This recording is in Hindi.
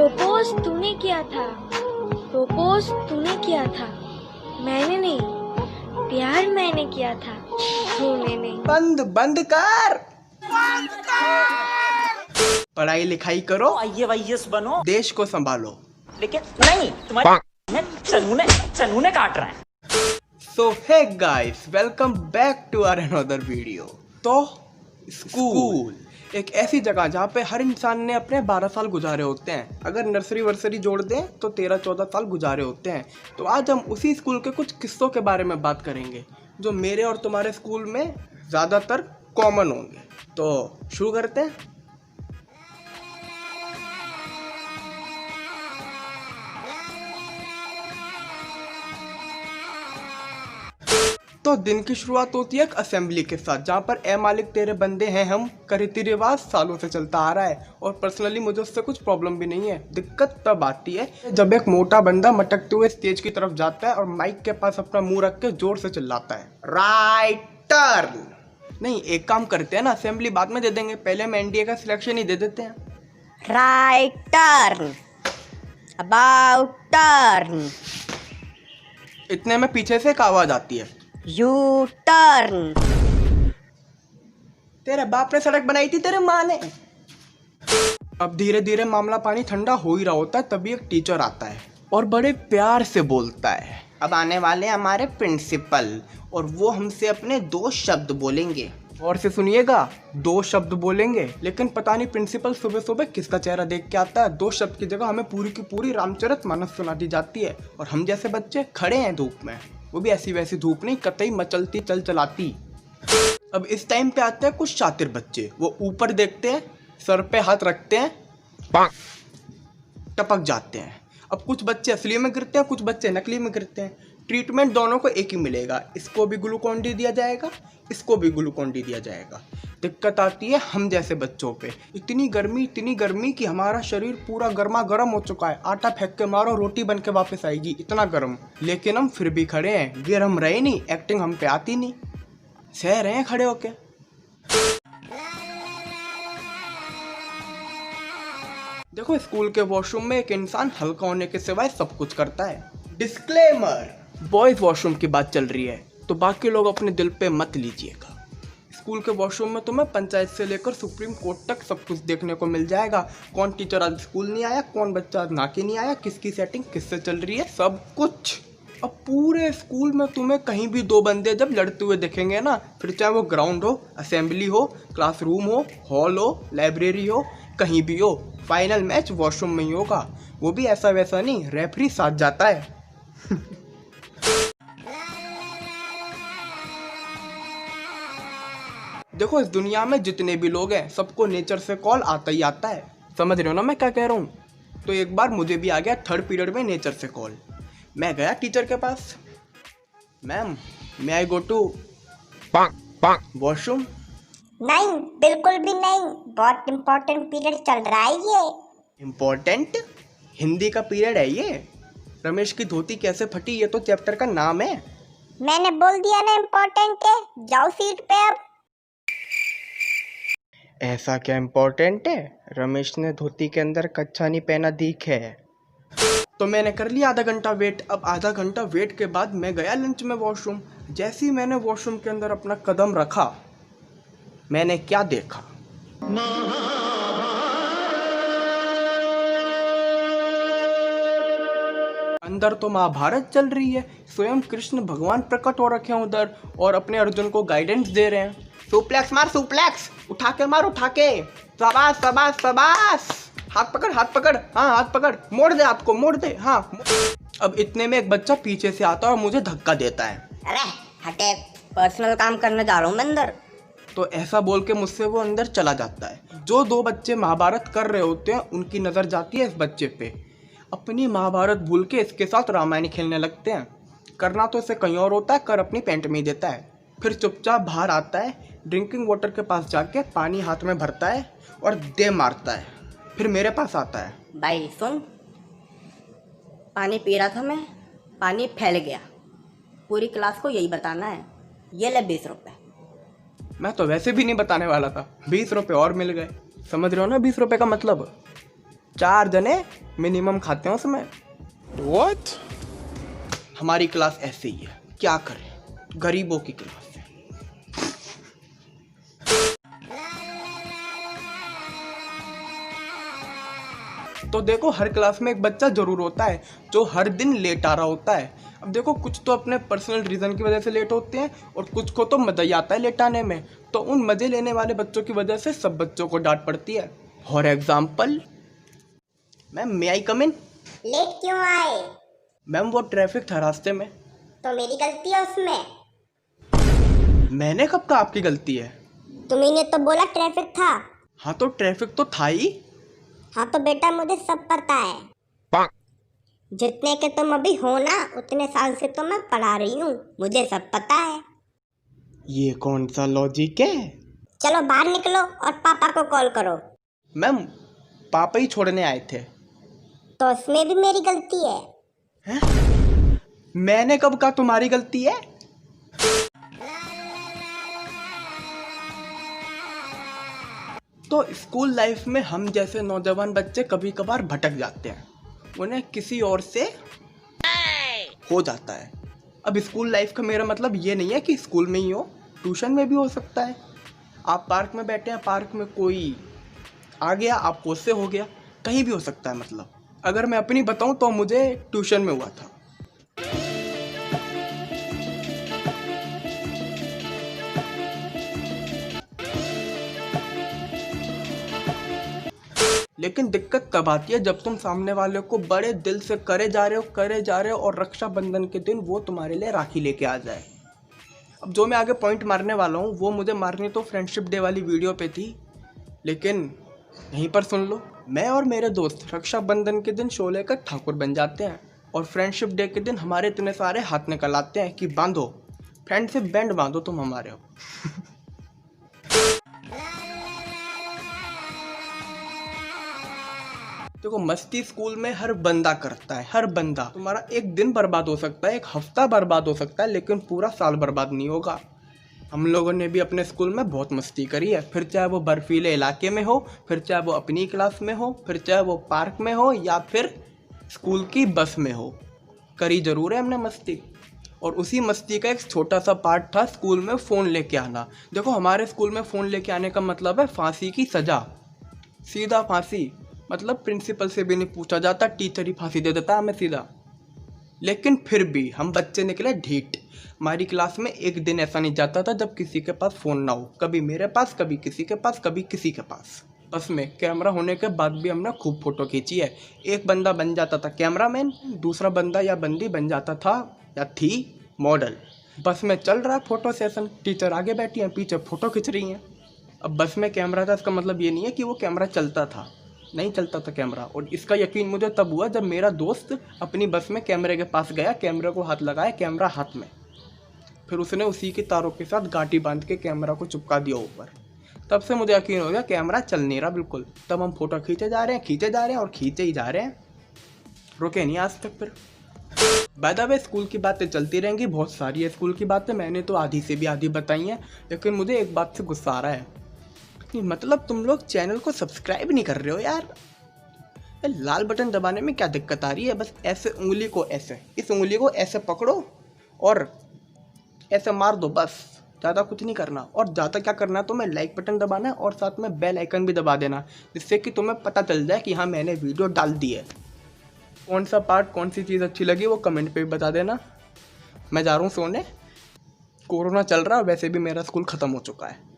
प्रपोज तूने किया था, प्रपोज तूने किया था, मैंने नहीं, प्यार मैंने किया था, तूने नहीं। बंद बंद कर। पढ़ाई लिखाई करो, आईएएस बनो, देश को संभालो। लेकिन नहीं, तुम्हारे चनूने काट रहे हैं। So hey guys, welcome back to our another video. तो स्कूल एक ऐसी जगह जहाँ पे हर इंसान ने अपने 12 साल गुजारे होते हैं। अगर नर्सरी वर्सरी जोड़ दें तो 13-14 साल गुजारे होते हैं। तो आज हम उसी स्कूल के कुछ किस्सों के बारे में बात करेंगे जो मेरे और तुम्हारे स्कूल में ज़्यादातर कॉमन होंगे। तो शुरू करते हैं। तो दिन की शुरुआत होती है एक असेंबली के साथ, जहाँ पर ए मालिक तेरे बंदे हैं हम का रीति रिवाज सालों से चलता आ रहा है। और पर्सनली मुझे उससे कुछ प्रॉब्लम भी नहीं है। दिक्कत तब आती है जब एक मोटा बंदा मटकते हुए स्टेज की तरफ जाता है और माइक के पास अपना मुंह रख के जोर से चिल्लाता है, राइट टर्न। नहीं, एक काम करते हैं ना, असेंबली बाद में दे देंगे, पहले हम एनडीए का सिलेक्शन ही दे देते हैं। राइट टर्न, अबाउट टर्न, इतने में पीछे से एक आवाज आती है, यू टर्न। तेरे बाप ने सड़क बनाई थी, तेरे माँ ने। अब धीरे धीरे मामला पानी ठंडा हो ही रहा होता है, तभी एक टीचर आता है और बड़े प्यार से बोलता है, अब आने वाले हमारे प्रिंसिपल और वो हमसे अपने 2 शब्द बोलेंगे। और से सुनिएगा, 2 शब्द बोलेंगे। लेकिन पता नहीं प्रिंसिपल सुबह सुबह किसका चेहरा देख के आता है। 2 शब्द की जगह हमें पूरी की पूरी रामचरितमानस सुना दी जाती है और हम जैसे बच्चे खड़े हैं धूप में, वो भी ऐसी वैसी धूप नहीं, कतई मचलती चल चलाती। अब इस टाइम पे आते हैं कुछ शातिर बच्चे। वो ऊपर देखते हैं, सर पे हाथ रखते हैं, टपक जाते हैं। अब कुछ बच्चे असली में गिरते हैं, कुछ बच्चे नकली में गिरते हैं। ट्रीटमेंट दोनों को एक ही मिलेगा, इसको भी ग्लूकोन डी दिया जाएगा, इसको भी ग्लूकोन डी दिया जाएगा। दिक्कत आती है हम जैसे बच्चों पे। इतनी गर्मी कि हमारा शरीर पूरा गर्मा गर्म हो चुका है। आटा फेंक के मारो, रोटी बन के वापस आएगी, इतना गर्म। लेकिन हम फिर भी खड़े हैं, गिर हम रहे नहीं, एक्टिंग हम पे आती नहीं, सह रहे हैं खड़े होके। देखो, स्कूल के वॉशरूम में एक इंसान हल्का होने के सिवाय सब कुछ करता है। डिस्क्लेमर, बॉयज वॉशरूम की बात चल रही है तो बाकी लोग अपने दिल पे मत लीजिएगा। स्कूल के वॉशरूम में तुम्हें पंचायत से लेकर सुप्रीम कोर्ट तक सब कुछ देखने को मिल जाएगा। कौन टीचर आज स्कूल नहीं आया, कौन बच्चा आज नाके नहीं आया, किसकी सेटिंग किससे चल रही है, सब कुछ। अब पूरे स्कूल में तुम्हें कहीं भी 2 बंदे जब लड़ते हुए दिखेंगे ना, फिर चाहे वो ग्राउंड हो, असेंबली हो, क्लासरूम हो, हॉल हो, लाइब्रेरी हो, कहीं भी हो, फाइनल मैच वॉशरूम में ही होगा। वो भी ऐसा वैसा नहीं, रेफरी साथ जाता है। देखो, इस दुनिया में जितने भी लोग हैं सबको नेचर से कॉल आता ही आता है। समझ रहे हो ना मैं क्या कह रहा हूँ? तो एक बार मुझे भी आ गया 3rd पीरियड में नेचर से कॉल। मैं गया टीचर के पास, ma'am may I go to washroom? नहीं, बिल्कुल भी नहीं, बहुत इम्पोर्टेंट पीरियड चल रहा है ये। इम्पोर्टेंट? हिंदी का पीरियड है ये। रमेश की धोती कैसे फटी, ये तो चैप्टर का नाम है। मैंने बोल दिया ना इम्पोर्टेंट है, जाओ सीट पे अब। ऐसा क्या इम्पोर्टेंट है? रमेश ने धोती के अंदर कच्छा नहीं पहना दिख है। तो मैंने कर लिया आधा घंटा वेट। अब आधा घंटा वेट के बाद मैं गया लंच में वॉशरूम। जैसे ही मैंने वॉशरूम के अंदर अपना कदम रखा, मैंने क्या देखा? अंदर तो महाभारत चल रही है। स्वयं कृष्ण भगवान प्रकट हो रखे हैं उधर और अपने अर्जुन को गाइडेंस दे रहे हैं। सुप्लेक्स मार, सुप्लेक्स उठा के मार, उठा के, शाबाश शाबाश शाबाश, हाथ पकड़, हाँ हाथ पकड़, मोड़ दे, आपको मोड़ दे, हाँ। अब इतने में एक बच्चा पीछे से आता है और मुझे धक्का देता है। अरे हटे, पर्सनल काम करने जा रहा हूँ मैं अंदर। तो ऐसा बोल के मुझसे वो अंदर चला जाता है। जो 2 बच्चे महाभारत कर रहे होते हैं उनकी नज़र जाती है इस बच्चे पे। अपनी महाभारत भूल के इसके साथ रामायण खेलने लगते हैं। करना तो इसे कहीं और होता है, कर अपनी पैंट में ही देता है। फिर चुपचाप बाहर आता है, ड्रिंकिंग वाटर के पास जाके पानी हाथ में भरता है और दे मारता है। फिर मेरे पास आता है, भाई सुन, पानी पी रहा था मैं, पानी फैल गया, पूरी क्लास को यही बताना है, ये ले 20 रुपये। मैं तो वैसे भी नहीं बताने वाला था, 20 रुपये और मिल गए। समझ रहे हो ना 20 रुपये का मतलब? 4 जने मिनिमम खाते हैं उसमें। What? हमारी क्लास ऐसे ही है, क्या करें, गरीबों की क्लास है। तो देखो हर क्लास में एक बच्चा जरूर होता है जो हर दिन लेट आ रहा होता है। अब देखो कुछ तो अपने पर्सनल रीज़न की वजह से लेट होते हैं और कुछ को तो मज़ा ही आता है लेट आने में। तो उन मज़े लेने वाले बच्चों की वजह से सब बच्चों को डांट पड़ती है। For example, ma'am may I come in? Late क्यों आए? मैम वो ट्रैफिक था रास्ते में। तो मेरी गलती है उसमें? मैंने कब कहा आपकी गलती है? तुम्ही तो बोला ट्रैफिक था। हाँ तो ट्रैफिक तो था ही। हाँ तो बेटा मुझे सब पता है। जितने के तुम अभी हो ना उतने साल से तो मैं पढ़ा रही हूँ, मुझे सब पता है। ये कौन सा लॉजिक है? चलो बाहर निकलो और पापा को कॉल करो। मैम पापा ही छोड़ने आए थे। तो उसमें भी मेरी गलती है? मैंने कब कहा तुम्हारी गलती है? तो स्कूल लाइफ में हम जैसे नौजवान बच्चे कभी कभार भटक जाते हैं, उन्हें किसी और से हो जाता है। अब स्कूल लाइफ का मेरा मतलब ये नहीं है कि स्कूल में ही हो, ट्यूशन में भी हो सकता है। आप पार्क में बैठे हैं, पार्क में कोई आ गया, आपको उससे हो गया, कहीं भी हो सकता है। मतलब अगर मैं अपनी बताऊं तो मुझे ट्यूशन में हुआ था। लेकिन दिक्कत तब आती है जब तुम सामने वाले को बड़े दिल से करे जा रहे हो और रक्षाबंधन के दिन वो तुम्हारे लिए राखी लेके आ जाए। अब जो मैं आगे पॉइंट मारने वाला हूँ वो मुझे मारनी तो फ्रेंडशिप डे वाली वीडियो पे थी, लेकिन यहीं पर सुन लो। मैं और मेरे दोस्त रक्षाबंधन के दिन शोले का ठाकुर बन जाते हैं और फ्रेंडशिप डे के दिन हमारे इतने सारे हाथ निकल आते हैं कि बांधो, फ्रेंडशिप बैंड बांधो तुम हमारे हो। देखो मस्ती स्कूल में हर बंदा करता है, हर बंदा। तुम्हारा एक दिन बर्बाद हो सकता है, एक हफ्ता बर्बाद हो सकता है, लेकिन पूरा साल बर्बाद नहीं होगा। हम लोगों ने भी अपने स्कूल में बहुत मस्ती करी है, फिर चाहे वो बर्फीले इलाके में हो, फिर चाहे वो अपनी क्लास में हो, फिर चाहे वो पार्क में हो या फिर स्कूल की बस में हो, करी जरूर है हमने मस्ती। और उसी मस्ती का एक छोटा सा पार्ट था स्कूल में फ़ोन लेके आना। देखो हमारे स्कूल में फ़ोन लेके आने का मतलब है फांसी की सज़ा, सीधा फांसी। मतलब प्रिंसिपल से भी नहीं पूछा जाता, टीचर ही फांसी दे देता हमें सीधा। लेकिन फिर भी हम बच्चे निकले ढीठ। हमारी क्लास में एक दिन ऐसा नहीं जाता था जब किसी के पास फ़ोन ना हो, कभी मेरे पास, कभी किसी के पास, कभी किसी के पास। बस में कैमरा होने के बाद भी हमने खूब फ़ोटो खींची है। एक बंदा बन जाता था कैमरामैन, दूसरा बंदा या बंदी बन जाता था या थी मॉडल। बस में चल रहा है फ़ोटो सेशन, टीचर आगे बैठी हैं, पीछे फ़ोटो खींच रही हैं। अब बस में कैमरा था, इसका मतलब ये नहीं है कि वो कैमरा चलता था, नहीं चलता था कैमरा। और इसका यकीन मुझे तब हुआ जब मेरा दोस्त अपनी बस में कैमरे के पास गया, कैमरे को हाथ लगाया, कैमरा हाथ में, फिर उसने उसी के तारों के साथ गांठी बांध के कैमरा को चिपका दिया ऊपर। तब से मुझे यकीन हो गया कैमरा चल नहीं रहा बिल्कुल। तब हम फोटो खींचे जा रहे हैं और खींचे ही जा रहे हैं, रुके नहीं आज तक। फिर बाय द वे स्कूल की बातें चलती रहेंगी, बहुत सारी है स्कूल की बातें, मैंने तो आधी से भी आधी बताई हैं। लेकिन मुझे एक बात से गुस्सा आ रहा है, मतलब तुम लोग चैनल को सब्सक्राइब नहीं कर रहे हो यार। लाल बटन दबाने में क्या दिक्कत आ रही है? बस ऐसे उंगली को ऐसे, इस उंगली को ऐसे पकड़ो और ऐसे मार दो, बस, ज़्यादा कुछ नहीं करना। और ज़्यादा क्या करना है, तुम्हें लाइक बटन दबाना है और साथ में बेल आइकन भी दबा देना, जिससे कि तुम्हें पता चल जाए कि हाँ मैंने वीडियो डाल दी है। कौन सा पार्ट, कौन सी चीज़ अच्छी लगी वो कमेंट पे भी बता देना। मैं जा रहा हूँ सोने, कोरोना चल रहा है, वैसे भी मेरा स्कूल ख़त्म हो चुका है।